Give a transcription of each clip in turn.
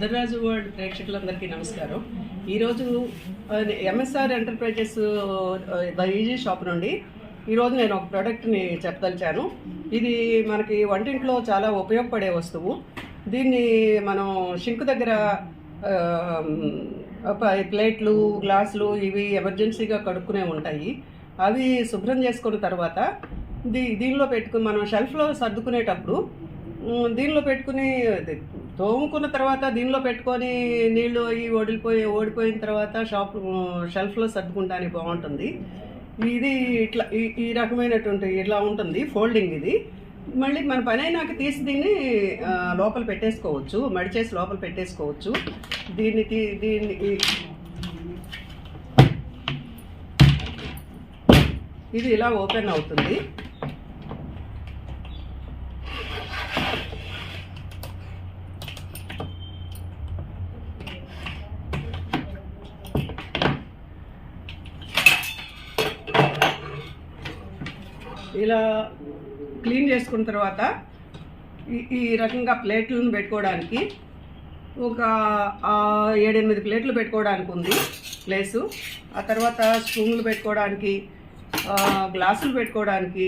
Muddaraju world ప్రేక్షకులందరికీ నమస్కారం. ఈరోజు MSR enterprises the easy shop నుండి ఈరోజు నేను ఒక ప్రోడక్ట్ని చెప్పదలిచాను. ఇది మనకి వంటింట్లో చాలా ఉపయోగపడే వస్తువు. దీన్ని మనం షింక్ దగ్గర ప్లేట్లు, గ్లాసులు ఇవి ఎమర్జెన్సీగా కడుక్కునే ఉంటాయి. అవి శుభ్రం చేసుకున్న తర్వాత దీనిలో పెట్టుకుని మనం షెల్ఫ్లో సర్దుకునేటప్పుడు దీనిలో పెట్టుకుని తోముకున్న తర్వాత దీనిలో పెట్టుకొని నీళ్ళు అవి ఓడిపోయిన తర్వాత షెల్ఫ్లో సర్దుకుంటానికి బాగుంటుంది. ఇది ఇట్లా ఈ రకమైనటువంటి ఇట్లా ఉంటుంది ఫోల్డింగ్. ఇది మళ్ళీ మన పని అయినాక తీసి దీన్ని లోపల పెట్టేసుకోవచ్చు, మడిచేసి లోపల పెట్టేసుకోవచ్చు. దీన్ని ఇది ఇలా ఓపెన్ అవుతుంది. ఇలా క్లీన్ చేసుకున్న తర్వాత ఈ రకంగా ప్లేట్లను పెట్టుకోవడానికి ఒక 7-8 ప్లేట్లు పెట్టుకోవడానికి ఉంది ప్లేసు. ఆ తర్వాత స్పూన్లు పెట్టుకోవడానికి, గ్లాసులు పెట్టుకోవడానికి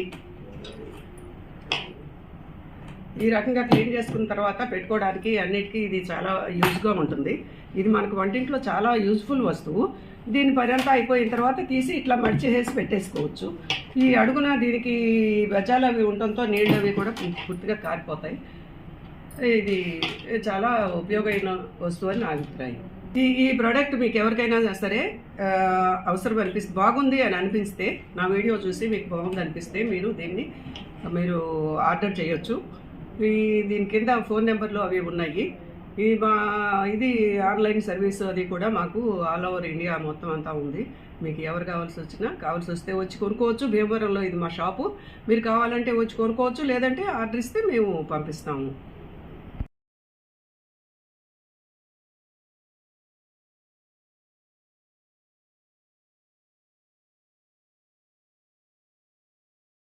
ఈ రకంగా క్లీన్ చేసుకున్న తర్వాత పెట్టుకోవడానికి అన్నిటికీ ఇది చాలా యూజ్గా ఉంటుంది. ఇది మనకు వంటింట్లో చాలా యూజ్ఫుల్ వస్తువు. దీని పని అంతా అయిపోయిన తర్వాత తీసి ఇట్లా మడిచేసి పెట్టేసుకోవచ్చు. ఈ అడుగున దీనికి బెజ్జాలు అవి ఉండటంతో నీళ్ళు అవి కూడా పూర్తిగా కారిపోతాయి. ఇది చాలా ఉపయోగమైన వస్తువు అని నా అభిప్రాయం. ఈ ప్రోడక్ట్ మీకు ఎవరికైనా సరే అవసరం అనిపిస్తే, బాగుంది అని అనిపిస్తే, నా వీడియో చూసి మీకు బాగుంది అనిపిస్తే మీరు ఆర్డర్ చేయొచ్చు. దీని కింద ఫోన్ నెంబర్లు అవి ఉన్నాయి. ఇది ఆన్లైన్ సర్వీస్ అది కూడా మాకు ఆల్ ఓవర్ ఇండియా మొత్తం అంతా ఉంది. మీకు ఎవరు కావాల్సి వస్తే వచ్చి కొనుక్కోవచ్చు. భీమవరంలో ఇది మా షాపు. మీరు కావాలంటే వచ్చి కొనుక్కోవచ్చు, లేదంటే ఆర్డర్ ఇస్తే మేము పంపిస్తాము.